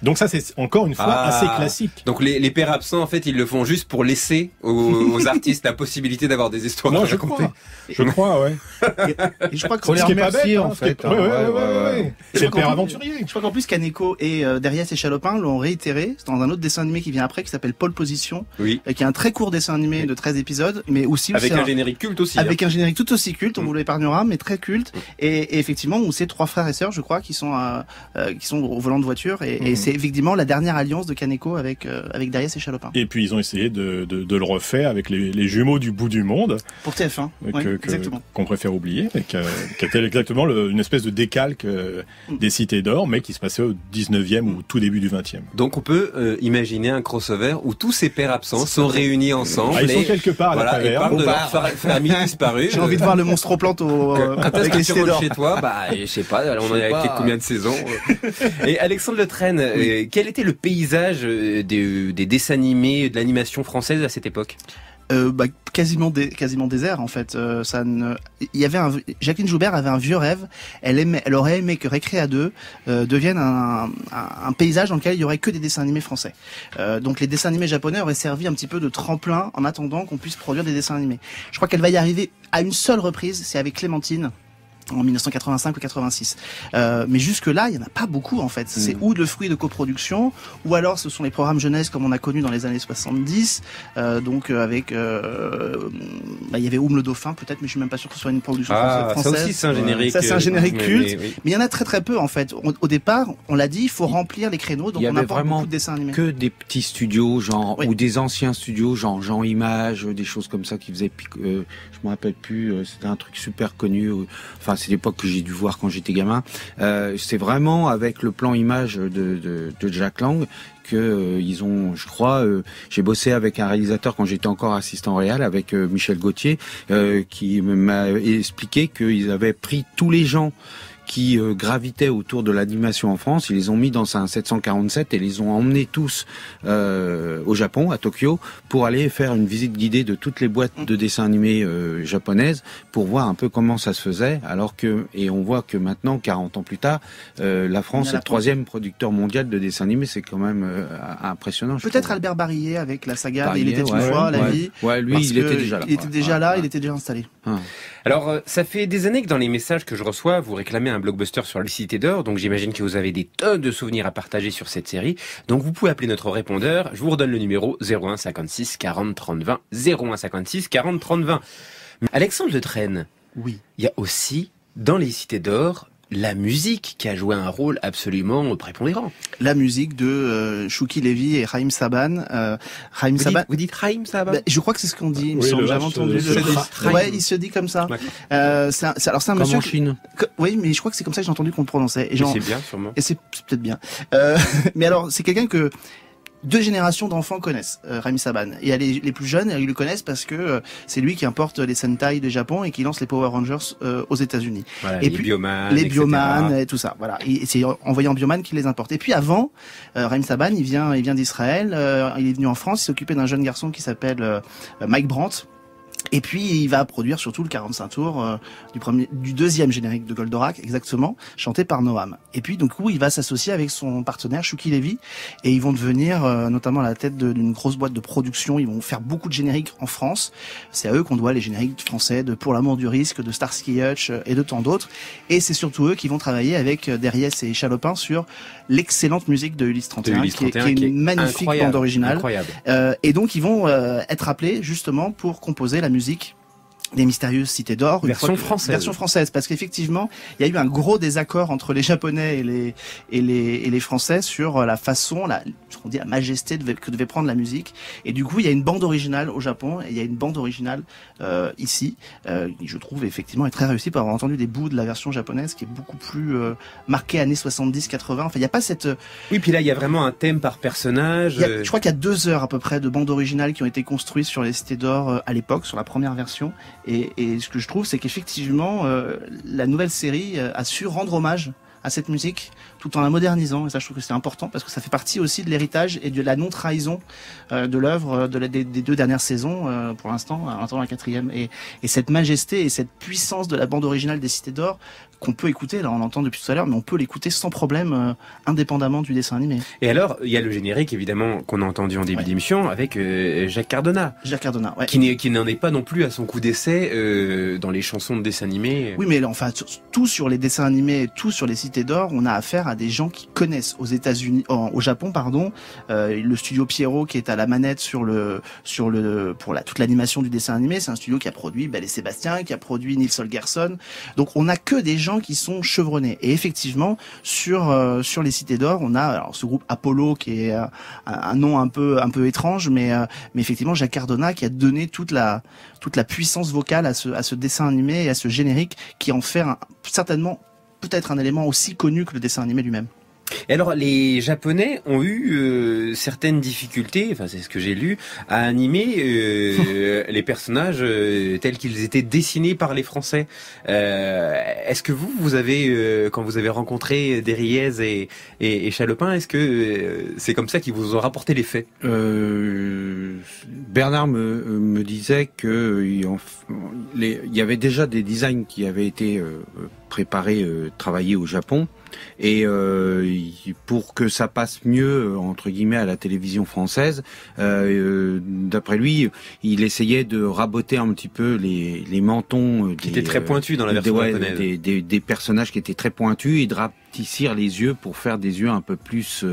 Donc ça, c'est encore une fois assez classique. Donc les pères absents, en fait, ils le font juste pour laisser aux artistes la possibilité d'avoir des histoires à raconter. Je crois, ouais. Et je crois que ce qui est pas bête, en fait. Ouais. C'est le père aventurier. Je crois qu'en plus, Kaneko et Derriès et Chalopin l'ont réitéré. C'est dans un autre dessin animé qui vient après, qui s'appelle Pole Position. Oui. Qui est un très court dessin animé de 13 épisodes, mais aussi avec un générique culte aussi. Avec un générique tout aussi culte, on vous l'épargnera, mais très culte. Et effectivement, où c'est 3 frères et sœurs, je crois, qui sont au volant de voiture, et c'est effectivement la dernière alliance de Kaneko avec Derriès et Chalopin. Et puis ils ont essayé de le refaire avec les jumeaux du bout du monde. Pour TF1, exactement. Qu'on préfère oublier, mais qui était exactement une espèce de décalque des Cités d'Or, mais qui se passait au 19e ou tout début du 20e. Donc on peut imaginer un crossover où tous ces pères absents sont réunis ensemble. Ils sont quelque part à la taverne. Et parlent de leur famille disparue. J'ai envie de voir le monstroplante avec les Cités d'Or. Chez toi, je sais pas, on a été combien de saisons. Et Alexandre Le Train, quel était le paysage des dessins animés, de l'animation française à cette époque? Quasiment désert en fait. Jacqueline Joubert avait un vieux rêve. Elle aurait aimé que Récréa 2 devienne un paysage dans lequel il y aurait que des dessins animés français. Donc les dessins animés japonais auraient servi un petit peu de tremplin en attendant qu'on puisse produire des dessins animés. Je crois qu'elle va y arriver à une seule reprise, c'est avec Clémentine. En 1985 ou 86. Mais jusque-là, il n'y en a pas beaucoup en fait. C'est ou le fruit de coproduction, ou alors ce sont les programmes jeunesse comme on a connu dans les années 70. Donc avec, il y avait Oum le Dauphin peut-être, mais je suis même pas sûr que ce soit une production française. Ça aussi c'est un générique. Ça c'est un générique culte. Mais il y en a très peu en fait. Au départ, on l'a dit, il faut remplir les créneaux, donc on apporte beaucoup de dessins animés. Que des petits studios, genre ou des anciens studios, genre Jean Image, des choses comme ça qui faisaient. Je me rappelle plus. C'était un truc super connu. Enfin, c'est l'époque que j'ai dû voir quand j'étais gamin. C'est vraiment avec le plan image de Jack Lang que ils ont, je crois, j'ai bossé avec un réalisateur quand j'étais encore assistant réal avec Michel Gauthier, qui m'a expliqué qu'ils avaient pris tous les gens qui gravitaient autour de l'animation en France, ils les ont mis dans un 747 et les ont emmenés tous au Japon, à Tokyo, pour aller faire une visite guidée de toutes les boîtes de dessins animés japonaises pour voir un peu comment ça se faisait. Et on voit que maintenant, 40 ans plus tard, la France est le 3e producteur mondial de dessins animés. C'est quand même impressionnant. Peut-être Albert Barillet avec la saga Il était une fois la vie. Ouais, lui, il était déjà là. Il était déjà là, il était déjà installé. Alors, ça fait des années que dans les messages que je reçois, vous réclamez un blockbuster sur les Cités d'Or, donc j'imagine que vous avez des tonnes de souvenirs à partager sur cette série. Donc vous pouvez appeler notre répondeur, je vous redonne le numéro 01 56 40 30 20, 01 56 40 30 20. Alexandre Le Traîne, oui. Il y a aussi, dans les Cités d'Or, la musique qui a joué un rôle absolument prépondérant. La musique de Chouki Levy et Raïm Saban. Vous dites Raïm Saban? Je crois que c'est ce qu'on dit. Il me semble, j'avais entendu. Ouais, il se dit comme ça. C'est un monsieur. En Chine. Oui, mais je crois que c'est comme ça que j'ai entendu qu'on le prononçait. Et c'est bien, sûrement. Et c'est peut-être bien. Mais alors, c'est quelqu'un que 2 générations d'enfants connaissent, Raïm Saban. Et les plus jeunes, ils le connaissent parce que c'est lui qui importe les Sentai de Japon et qui lance les Power Rangers aux États-Unis. Voilà, et les puis Bioman, les Bioman et tout ça. Voilà. Et c'est en voyant Bioman qu'il les importe. Et puis avant, Raïm Saban, il vient d'Israël. Il est venu en France. Il s'occupait d'un jeune garçon qui s'appelle Mike Brandt. Et puis il va produire surtout le 45 tours du deuxième générique de Goldorak, exactement, chanté par Noam. Et puis donc il va s'associer avec son partenaire Chouki Levy et ils vont devenir notamment à la tête d'une grosse boîte de production. Ils vont faire beaucoup de génériques en France. C'est à eux qu'on doit les génériques français de Pour l'amour du risque, de Starsky Hutch et de tant d'autres. Et c'est surtout eux qui vont travailler avec Derriès et Chalopin sur l'excellente musique de Ulysse 31, qui est une magnifique bande originale. Et donc ils vont être appelés justement pour composer la musique des mystérieuses Cités d'Or, version française, parce qu'effectivement il y a eu un gros désaccord entre les Japonais et les Français sur la façon, la majesté que devait prendre la musique. Et du coup il y a une bande originale au Japon et il y a une bande originale ici. Je trouve effectivement est très réussi pour avoir entendu des bouts de la version japonaise qui est beaucoup plus marquée années 70-80. Enfin il y a pas cette. Oui, puis là il y a vraiment un thème par personnage. Je crois qu'il y a 2 heures à peu près de bande originale qui ont été construites sur les Cités d'Or à l'époque, sur la première version. Et ce que je trouve, c'est qu'effectivement, la nouvelle série a su rendre hommage à cette musique tout en la modernisant. Et ça, je trouve que c'est important parce que ça fait partie aussi de l'héritage et de la non-trahison de l'œuvre des 2 dernières saisons, pour l'instant, en attendant la 4e. Et cette majesté et cette puissance de la bande originale des Cités d'Or qu'on peut écouter, là on l'entend depuis tout à l'heure, mais on peut l'écouter sans problème, indépendamment du dessin animé. Et alors, il y a le générique évidemment qu'on a entendu en début d'émission avec Jacques Cardona. Jacques Cardona, ouais. Qui n'en est pas non plus à son coup d'essai dans les chansons de dessins animés. Oui, mais enfin, tout sur les dessins animés, tout sur les Cités d'Or, on a affaire à des gens qui connaissent au Japon, le studio Pierrot qui est à la manette toute l'animation du dessin animé. C'est un studio qui a produit Belle et Sébastien, qui a produit Nils Holgersson. Donc on a que des gens qui sont chevronnés. Et effectivement, sur les Cités d'Or, on a alors ce groupe Apollo qui est un nom un peu étrange, mais effectivement Jacques Cardona qui a donné toute la puissance vocale à ce dessin animé et à ce générique qui en fait certainement peut-être un élément aussi connu que le dessin animé lui-même. Et alors, les Japonais ont eu certaines difficultés, enfin c'est ce que j'ai lu, à animer les personnages tels qu'ils étaient dessinés par les Français. Est-ce que vous avez, quand vous avez rencontré Derriès et Chalopin, est-ce que c'est comme ça qu'ils vous ont rapporté les faits? Bernard me disait que il y avait déjà des designs qui avaient été préparés, travaillés au Japon. Et pour que ça passe mieux entre guillemets à la télévision française, d'après lui, il essayait de raboter un petit peu les mentons qui étaient très pointus dans la version japonaise, des personnages qui étaient très pointus, et de rapetissir les yeux pour faire des yeux un peu plus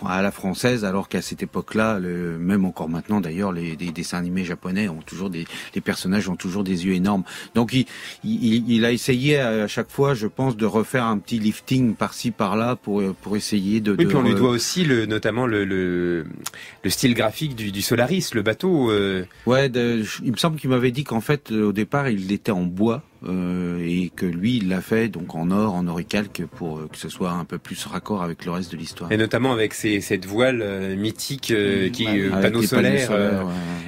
à la française, alors qu'à cette époque-là, même encore maintenant d'ailleurs, les dessins animés japonais ont toujours les personnages ont toujours des yeux énormes. Donc il a essayé à chaque fois, je pense, de refaire un petit lifting par-ci par-là pour essayer de. Oui, puis on lui doit aussi notamment le style graphique du Solaris, le bateau. Ouais, il me semble qu'il m'avait dit qu'en fait au départ il était en bois. Et que lui il l'a fait donc en or, en oricalque, pour que ce soit un peu plus raccord avec le reste de l'histoire. Et notamment avec cette voile mythique qui panneau solaire,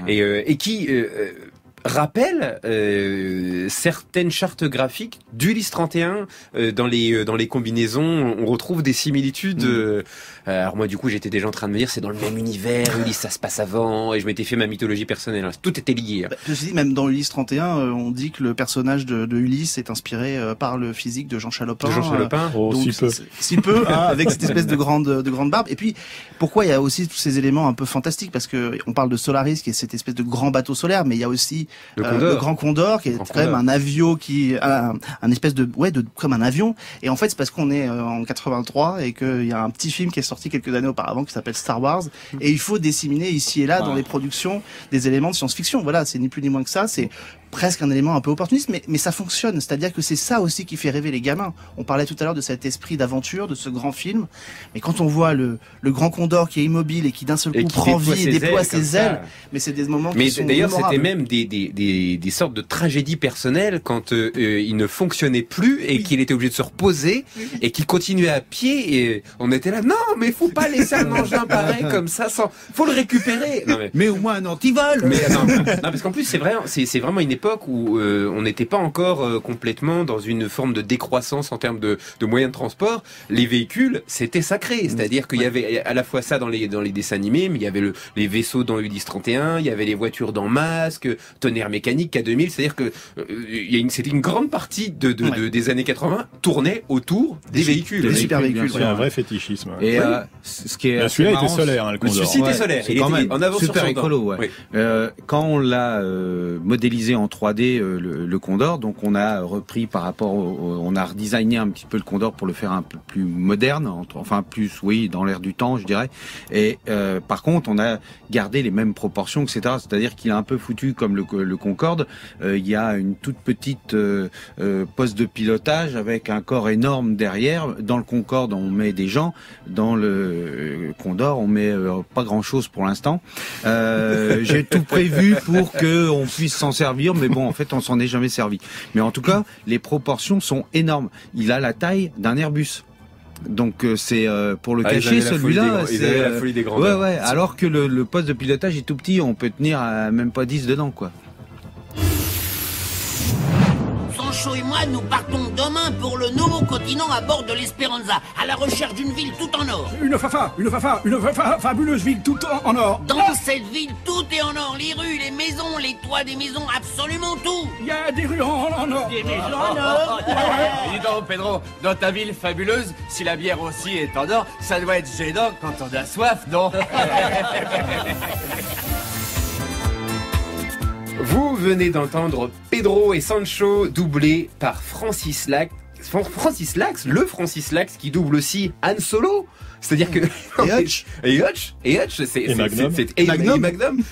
et qui rappelle certaines chartes graphiques d'Ulysse 31 dans les combinaisons. On retrouve des similitudes. Alors moi du coup j'étais déjà en train de me dire c'est dans le même univers, Ulysse ça se passe avant, et je m'étais fait ma mythologie personnelle. Tout était lié. Je dis, même dans Ulysse 31, on dit que le personnage de Ulysse est inspiré par le physique de Jean Chalopin. Donc, si peu, avec cette espèce de grande barbe. Et puis pourquoi il y a aussi tous ces éléments un peu fantastiques, parce que on parle de Solaris qui est cette espèce de grand bateau solaire, mais il y a aussi le Grand Condor qui est quand même un avion un espèce de comme un avion. Et en fait c'est parce qu'on est en 83 et qu'il y a un petit film qui est sorti quelques années auparavant qui s'appelle Star Wars, et il faut disséminer ici et là dans les productions des éléments de science-fiction. Voilà, c'est ni plus ni moins que ça, c'est presque un élément un peu opportuniste, mais ça fonctionne. C'est-à-dire que c'est ça aussi qui fait rêver les gamins. On parlait tout à l'heure de cet esprit d'aventure, de ce grand film, mais quand on voit le Grand Condor qui est immobile et qui d'un seul coup prend vie et déploie ses ailes, mais c'est des moments qui sont d'ailleurs mémorables. C'était même des sortes de tragédies personnelles quand il ne fonctionnait plus et qu'il était obligé de se reposer et qu'il continuait à pied, et on était là, non mais faut pas laisser un engin pareil comme ça, faut le récupérer. Non, mais au moins un antivol. Mais non, parce qu'en plus c'est vraiment une époque où on n'était pas encore complètement dans une forme de décroissance en termes de moyens de transport. Les véhicules, c'était sacré, c'est-à-dire qu'il y avait à la fois ça dans les dessins animés, mais il y avait les vaisseaux dans Ulysse 31, il y avait les voitures dans Masque, Tonnerre mécanique, K2000, c'est-à-dire que c'était une grande partie des années 80 tournait autour des véhicules. Des super véhicules. Il y a un vrai fétichisme. Et ce qui est celui-là était solaire, le Condor. Celui-ci était solaire. C'est quand même en avance super sur son écolo. temps. Ouais. Oui. Quand on l'a modélisé en 3D, le Condor, donc on a repris par rapport on a redesigné un petit peu le Condor pour le faire un peu plus moderne, enfin plus dans l'air du temps, je dirais. Et par contre, on a gardé les mêmes proportions, etc. C'est-à-dire qu'il est un peu foutu comme le Concorde. Il y a une toute petite poste de pilotage avec un corps énorme derrière. Dans le Concorde, on met des gens. Dans le Condor, on met pas grand-chose pour l'instant. J'ai tout prévu pour que on puisse s'en servir, mais bon, en fait, on s'en est jamais servi. Mais en tout cas, les proportions sont énormes. Il a la taille d'un Airbus. Donc c'est pour le cacher, celui-là, c'est la folie des grandeurs. Ouais. Alors que le poste de pilotage est tout petit, on peut tenir à même pas 10 dedans, quoi. Sancho et moi, nous partons demain pour le nouveau continent à bord de l'Esperanza, à la recherche d'une ville tout en or. Une fabuleuse ville tout en or. Dans cette ville, tout est en or. Les rues, les maisons, les toits des maisons, absolument tout. Il y a des rues en or. Des maisons en or. Dis donc, Pedro, dans ta ville fabuleuse, si la bière aussi est en or, ça doit être gênant quand on a soif, non? Vous venez d'entendre Pedro et Sancho doublés par Francis Lax, le Francis Lax qui double aussi Han Solo. C'est-à-dire que et Hutch, c'est Magnum,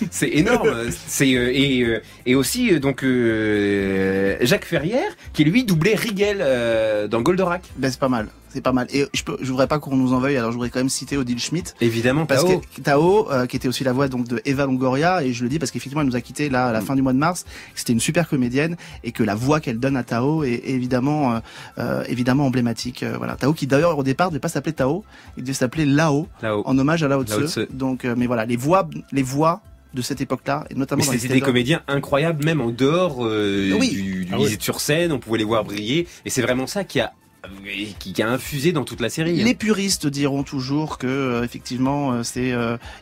c'est énorme. Et aussi donc Jacques Ferrière qui lui doublait Rigel dans Goldorak. Ben c'est pas mal. c'est pas mal. Et je voudrais pas qu'on nous en veuille, alors je voudrais quand même citer Odile Schmidt. Évidemment, parce Tao. que Tao, qui était aussi la voix donc de Eva Longoria, et je le dis parce qu'effectivement elle nous a quittés là à la fin du mois de mars. C'était une super comédienne et que la voix qu'elle donne à Tao est évidemment emblématique. Voilà, Tao qui d'ailleurs au départ ne devait pas s'appeler Tao, il devait s'appeler Lao, en hommage à Lao Tse. Donc, mais voilà, les voix de cette époque-là, et notamment. Mais c'était des comédiens incroyables, même en dehors du sur scène, on pouvait les voir briller, et c'est vraiment ça qui a infusé dans toute la série. Les puristes diront toujours que effectivement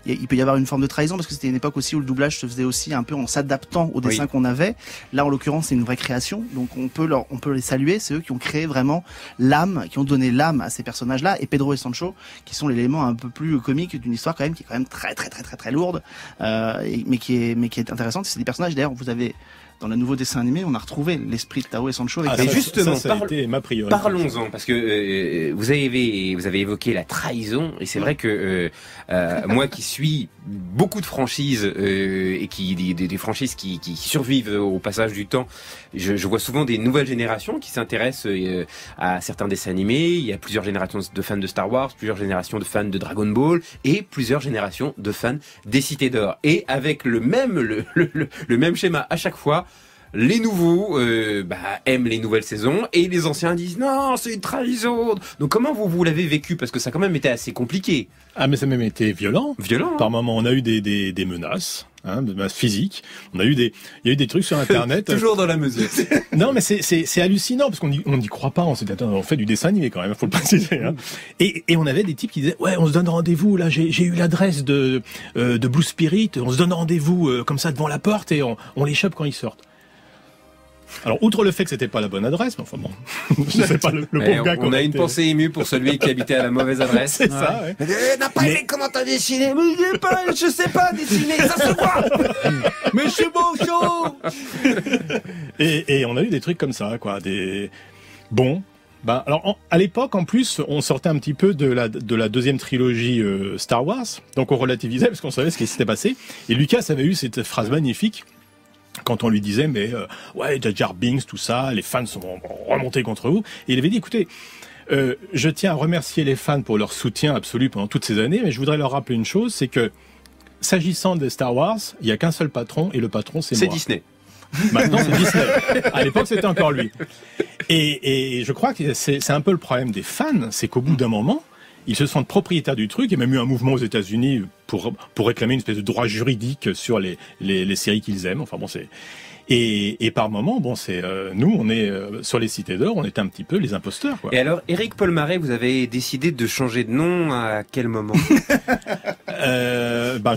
il peut y avoir une forme de trahison parce que c'était une époque aussi où le doublage se faisait aussi un peu en s'adaptant aux dessins qu'on avait. Là en l'occurrence c'est une vraie création, donc on peut les saluer, c'est eux qui ont créé vraiment l'âme, qui ont donné l'âme à ces personnages-là, et Pedro et Sancho qui sont l'élément un peu plus comique d'une histoire quand même qui est quand même très très très très très lourde, mais qui est intéressante. C'est des personnages d'ailleurs vous avez dans le nouveau dessin animé, on a retrouvé l'esprit de Tao et Sancho. Mais justement, ça a été ma priorité. Parlons-en, parce que vous avez évoqué la trahison, et c'est vrai que moi qui suis beaucoup de franchises et des franchises qui survivent au passage du temps, je vois souvent des nouvelles générations qui s'intéressent à certains dessins animés. Il y a plusieurs générations de fans de Star Wars, plusieurs générations de fans de Dragon Ball et plusieurs générations de fans des Cités d'Or. Et avec le même schéma à chaque fois. Les nouveaux aiment les nouvelles saisons et les anciens disent non, c'est une trahison. Donc comment vous l'avez vécu, parce que ça a quand même été assez compliqué. Ah mais ça a même été violent. Violent. Par moments on a eu des menaces, des menaces physiques. Il y a eu des trucs sur internet. Toujours dans la mesure. Non mais c'est hallucinant parce qu'on n'y croit pas. On fait du dessin animé quand même, faut le préciser. Et on avait des types qui disaient ouais, on se donne rendez-vous là. J'ai eu l'adresse de Blue Spirit. On se donne rendez-vous comme ça devant la porte et on les chope quand ils sortent. Alors, outre le fait que c'était pas la bonne adresse, mais enfin bon, je sais pas le pauvre gars. On a une pensée émue pour celui qui habitait à la mauvaise adresse. C'est ça, ouais. N'a pas aimé comment t'as dessiné, mais je sais pas dessiner, ça se voit. Mais c'est beau chaud. Et on a eu des trucs comme ça, quoi, alors à l'époque en plus on sortait un petit peu de la deuxième trilogie Star Wars, donc on relativisait parce qu'on savait ce qui s'était passé. Et Lucas avait eu cette phrase magnifique. Quand on lui disait, ouais, Jar Jar Binks, tout ça, les fans sont remontés contre vous. Et il avait dit, écoutez, je tiens à remercier les fans pour leur soutien absolu pendant toutes ces années, mais je voudrais leur rappeler une chose, c'est que, s'agissant de Star Wars, il y a qu'un seul patron, et le patron, c'est moi. C'est Disney. Maintenant, c'est Disney. À l'époque, c'était encore lui. Et je crois que c'est un peu le problème des fans, c'est qu'au bout d'un moment, ils se sentent propriétaires du truc. Il y a même eu un mouvement aux États-Unis pour réclamer une espèce de droit juridique sur les séries qu'ils aiment. Enfin bon, et par moment, nous, on est sur les Cités d'Or, on était un petit peu les imposteurs, quoi. Et alors, Éric Paul-Maret, vous avez décidé de changer de nom à quel moment?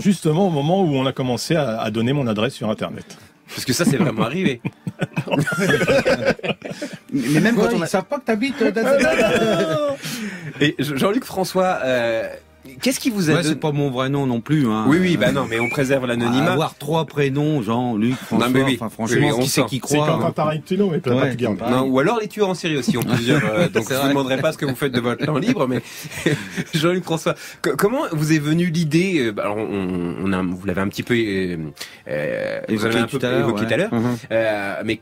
Justement au moment où on a commencé à donner mon adresse sur Internet. Parce que ça, c'est vraiment arrivé. Mais même quand on savent pas que t'habites. Et Jean-Luc François, qu'est-ce qui vous a c'est pas mon vrai nom non plus. Hein. Oui, non, mais on préserve l'anonymat. Avoir 3 prénoms, Jean-Luc, François. Non, mais franchement, qui c'est qui croit? C'est quand t'arrêtes tes noms, mais pas tu gardes. Non, ou alors les tueurs en série aussi ont plusieurs. Donc je vous demanderai pas ce que vous faites de votre temps libre, mais Jean-Luc François, comment vous est venue l'idée? Alors vous l'avez un petit peu évoqué tout à l'heure, mais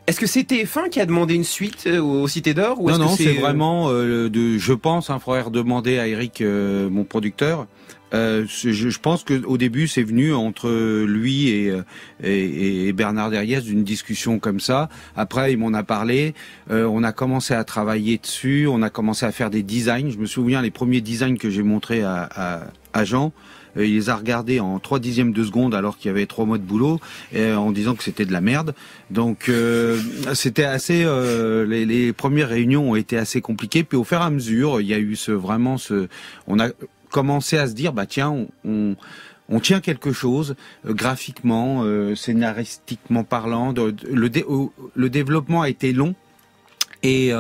est-ce que c'est TF1 qui a demandé une suite aux Cités d'Or ou Non, c'est vraiment je pense, il faudrait redemander à Eric, mon producteur. Je pense que au début c'est venu entre lui et Bernard Derriès d'une discussion comme ça. Après il m'en a parlé, on a commencé à travailler dessus, on a commencé à faire des designs. Je me souviens les premiers designs que j'ai montrés à Jean. Il les a regardés en 3/10 de seconde alors qu'il y avait 3 mois de boulot, en disant que c'était de la merde. Donc c'était assez. Les premières réunions ont été assez compliquées. Puis au fur et à mesure, il y a eu on a commencé à se dire tiens, on tient quelque chose graphiquement, scénaristiquement parlant. Le développement a été long. Et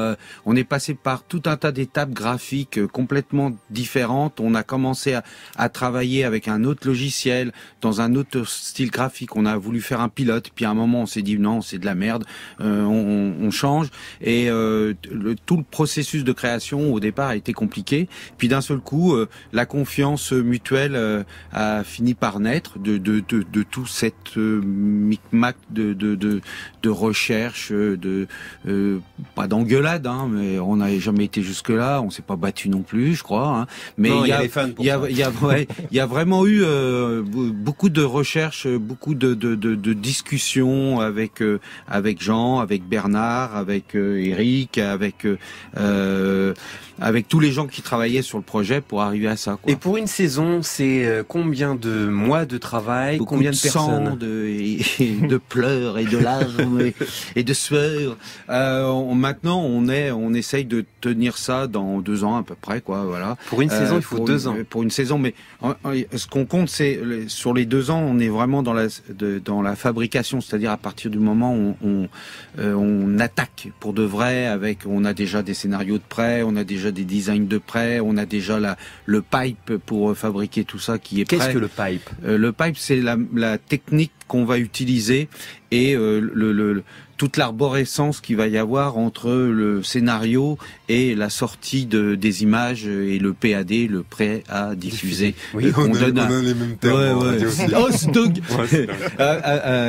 on est passé par tout un tas d'étapes graphiques complètement différentes. On a commencé à travailler avec un autre logiciel, dans un autre style graphique. On a voulu faire un pilote, puis à un moment on s'est dit non, c'est de la merde, on change. Et tout le processus de création au départ a été compliqué. Puis d'un seul coup, la confiance mutuelle a fini par naître de tout cette micmac de recherche, pas d'engueulade, hein, mais on n'a jamais été jusque là. On s'est pas battu non plus, je crois. Hein. Mais non, il y a les fans pour il y a vraiment eu beaucoup de recherches, beaucoup de discussions avec Jean, avec Bernard, avec Eric, avec tous les gens qui travaillaient sur le projet pour arriver à ça. Quoi. Et pour une saison, c'est combien de mois de travail, beaucoup combien de personnes, sang, de pleurs et de larmes et de sueur. Maintenant, on essaye de tenir ça dans 2 ans à peu près, quoi. Voilà. Pour une saison, il faut 2 ans. Pour une saison, mais ce qu'on compte, c'est sur les 2 ans, on est vraiment dans la fabrication, c'est-à-dire à partir du moment où on attaque pour de vrai. On a déjà des scénarios de prêt, on a déjà des designs de prêt, on a déjà le pipe pour fabriquer tout ça qui est prêt. Qu'est-ce que le pipe ? Le pipe, c'est la technique qu'on va utiliser et toute l'arborescence qu'il va y avoir entre le scénario et la sortie des images et le PAD, le prêt à diffuser. Oui, on donne a les mêmes termes.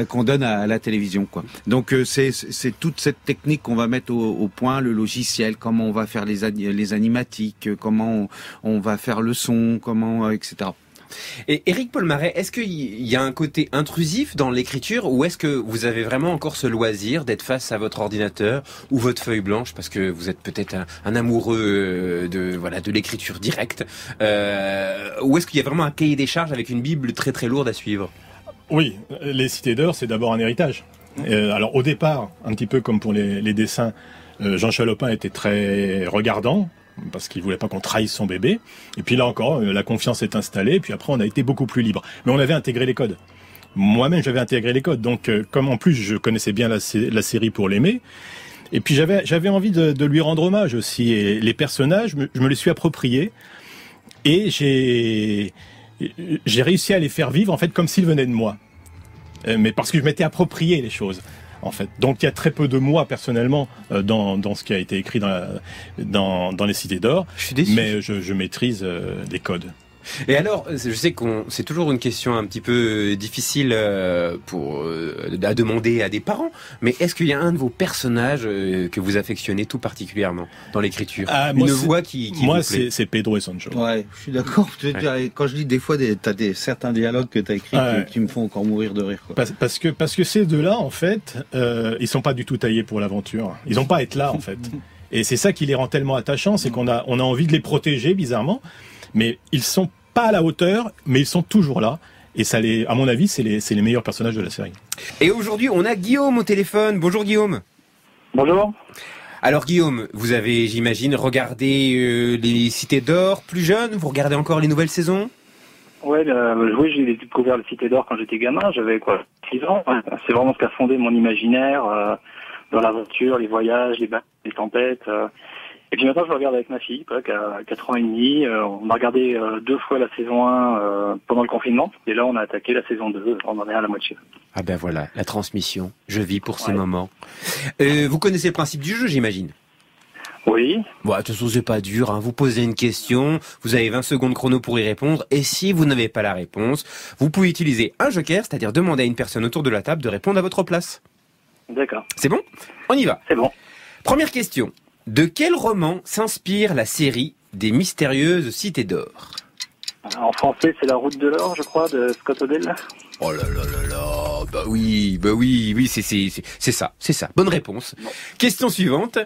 qu'on donne à la télévision, quoi. Donc c'est toute cette technique qu'on va mettre au point, le logiciel, comment on va faire les animatiques, comment on va faire le son, etc. Et Éric Polmaret, est-ce qu'il y a un côté intrusif dans l'écriture ou est-ce que vous avez vraiment encore ce loisir d'être face à votre ordinateur ou votre feuille blanche parce que vous êtes peut-être un amoureux de l'écriture directe ou est-ce qu'il y a vraiment un cahier des charges avec une bible très très lourde à suivre ? Oui, les Cités d'Or, c'est d'abord un héritage. Alors au départ, un petit peu comme pour les dessins, Jean Chalopin était très regardant, parce qu'il voulait pas qu'on trahisse son bébé. Et puis là encore, la confiance est installée, et puis après on a été beaucoup plus libre. Mais on avait intégré les codes. Moi-même, j'avais intégré les codes. Donc, comme en plus je connaissais bien la série pour l'aimer, et puis j'avais envie de lui rendre hommage aussi. Et les personnages, je me les suis appropriés, et j'ai réussi à les faire vivre en fait comme s'ils venaient de moi. Mais parce que je m'étais approprié les choses. En fait. Donc il y a très peu de moi personnellement dans ce qui a été écrit dans les Cités d'Or, mais je maîtrise les codes. Et alors, je sais c'est toujours une question un petit peu difficile à demander à des parents, mais est-ce qu'il y a un de vos personnages que vous affectionnez tout particulièrement dans l'écriture ? Une voix qui moi, vous plaît. c'est Pedro et Sancho. Ouais, je suis d'accord. Quand je lis des fois, t'as certains dialogues que t'as écrits qui me font encore mourir de rire. Quoi. Parce que ces deux-là, en fait, ils sont pas du tout taillés pour l'aventure. Ils ont pas à être là, en fait. Et c'est ça qui les rend tellement attachants, c'est qu'on a envie de les protéger, bizarrement. Mais ils sont pas à la hauteur, mais ils sont toujours là. Et ça à mon avis, c'est les meilleurs personnages de la série. Et aujourd'hui, on a Guillaume au téléphone. Bonjour Guillaume. Bonjour. Alors Guillaume, vous avez, j'imagine, regardé les Cités d'Or plus jeune. Vous regardez encore les nouvelles saisons ? Oui, j'ai découvert les Cités d'Or quand j'étais gamin. J'avais 6 ans. C'est vraiment ce qui a fondé mon imaginaire dans l'aventure, les voyages, les tempêtes. Et puis maintenant, je regarde avec ma fille, qui a 4 ans et demi. On a regardé 2 fois la saison 1 pendant le confinement. Et là, on a attaqué la saison 2. On en est à la moitié. Ah ben voilà, la transmission. Je vis pour ces moments. Vous connaissez le principe du jeu, j'imagine ? Oui. Bon, de toute façon, c'est pas dur. Vous posez une question, vous avez 20 secondes chrono pour y répondre. Et si vous n'avez pas la réponse, vous pouvez utiliser un joker, c'est-à-dire demander à une personne autour de la table de répondre à votre place. D'accord. C'est bon ? On y va. C'est bon. Première question. De quel roman s'inspire la série des mystérieuses Cités d'Or ? En français, c'est La Route de l'Or, je crois, de Scott Odell. Oh là là là là, bah oui, c'est ça. Bonne réponse. Bon. Question suivante.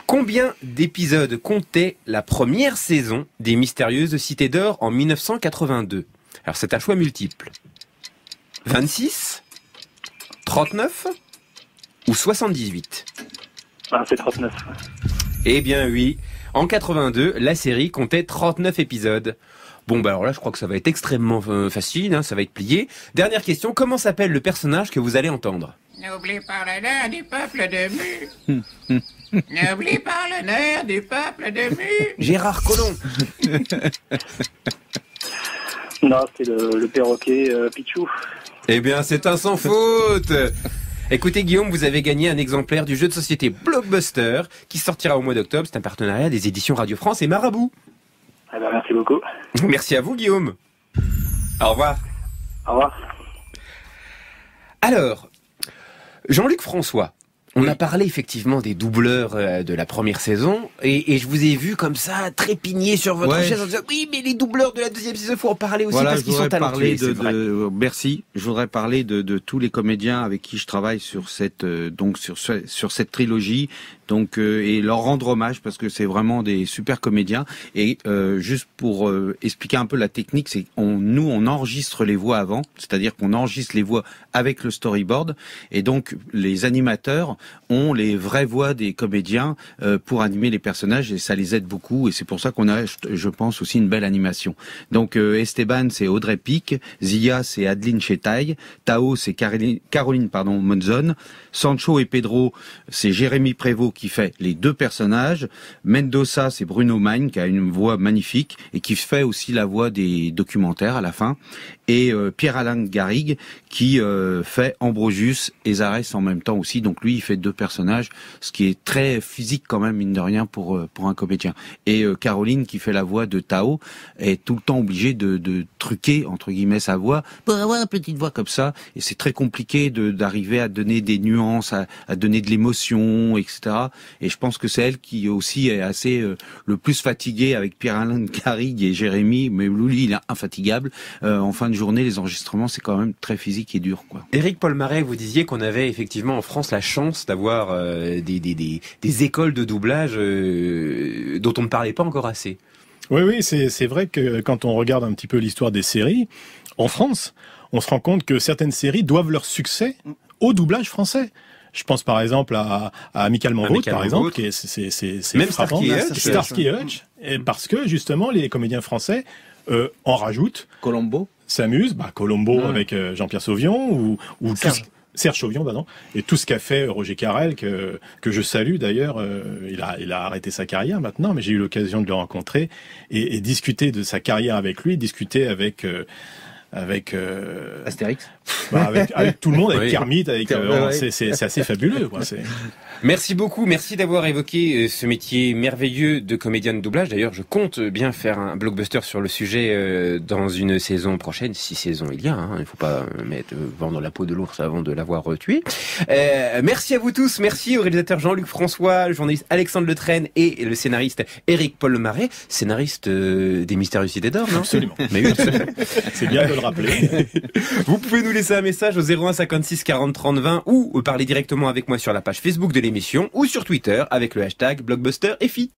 Combien d'épisodes comptait la première saison des mystérieuses Cités d'Or en 1982 ? Alors c'est un choix multiple. 26 ? 39 ? Ou 78 ? C'est 39. Eh bien oui, en 82, la série comptait 39 épisodes. Bon, bah alors là, je crois que ça va être extrêmement facile, ça va être plié. Dernière question, comment s'appelle le personnage que vous allez entendre ? N'oublie pas l'honneur du peuple de Mu. N'oublie pas l'honneur du peuple de Mu. Gérard Collomb. Non, c'est le perroquet Pichou. Eh bien, c'est un sans faute. Écoutez Guillaume, vous avez gagné un exemplaire du jeu de société Blockbuster qui sortira au mois d'octobre. C'est un partenariat des éditions Radio France et Marabout. Eh ben, merci beaucoup. Merci à vous Guillaume. Au revoir. Au revoir. Alors, Jean-Luc François, On a parlé effectivement des doubleurs de la première saison et je vous ai vu comme ça trépigner sur votre chaise en disant oui mais les doubleurs de la deuxième saison faut en parler aussi parce qu'ils sont talentueux. Merci. Je voudrais parler de tous les comédiens avec qui je travaille sur cette sur cette trilogie. Donc et leur rendre hommage parce que c'est vraiment des super comédiens et juste pour expliquer un peu la technique, c'est on enregistre les voix avant, c'est-à-dire qu'on enregistre les voix avec le storyboard et donc les animateurs ont les vraies voix des comédiens pour animer les personnages et ça les aide beaucoup et c'est pour ça qu'on a, je pense, aussi une belle animation. Donc Esteban c'est Audrey Pic, Zia c'est Adeline Chetaille, Tao c'est Caroline Monzon, Sancho et Pedro c'est Jérémy Prévost qui fait les deux personnages, Mendoza c'est Bruno Magne qui a une voix magnifique et qui fait aussi la voix des documentaires à la fin, et Pierre-Alain Garrigue qui fait Ambrosius et Zarès en même temps aussi, donc lui il fait deux personnages, ce qui est très physique quand même mine de rien pour un comédien. Et Caroline qui fait la voix de Tao est tout le temps obligée de truquer entre guillemets sa voix pour avoir une petite voix comme ça, et c'est très compliqué d'arriver à donner des nuances, à donner de l'émotion, etc. Et je pense que c'est elle qui aussi est assez le plus fatiguée avec Pierre-Alain Garrigue et Jérémy, mais lui il est infatigable. En fin de journée, les enregistrements c'est quand même très physique et dur, quoi. Éric Paul Marais, vous disiez qu'on avait effectivement en France la chance d'avoir des écoles de doublage dont on ne parlait pas encore assez. Oui, c'est vrai que quand on regarde un petit peu l'histoire des séries, en France, on se rend compte que certaines séries doivent leur succès au doublage français. Je pense par exemple à Amicalement Vôtre, par exemple, qui c'est même frappant. Starsky et Hutch, parce que justement les comédiens français en rajoutent. Colombo s'amuse, Colombo avec Jean-Pierre Sauvion ou Serge Chauvion, pardon, et tout ce qu'a fait Roger Carrel que je salue d'ailleurs. Il a arrêté sa carrière maintenant, mais j'ai eu l'occasion de le rencontrer et discuter de sa carrière avec lui, discuter avec Astérix, avec tout le monde, avec oui. Kermit, c'est assez fabuleux, quoi. Merci beaucoup, merci d'avoir évoqué ce métier merveilleux de comédien de doublage. D'ailleurs, je compte bien faire un blockbuster sur le sujet dans une saison prochaine, si saison il y a. Il ne faut pas vendre la peau de l'ours avant de l'avoir tué. Merci à vous tous, merci au réalisateur Jean-Luc François, le journaliste Alexandre Letraine et le scénariste Éric Paul Marais, scénariste des Mystérieux Cités d'Or, non ? Absolument. Mais oui, c'est bien de le rappeler. Vous pouvez nous laisser un message au 01 56 40 30 20 ou parler directement avec moi sur la page Facebook de l'émission ou sur Twitter avec le hashtag BlockbusterFI.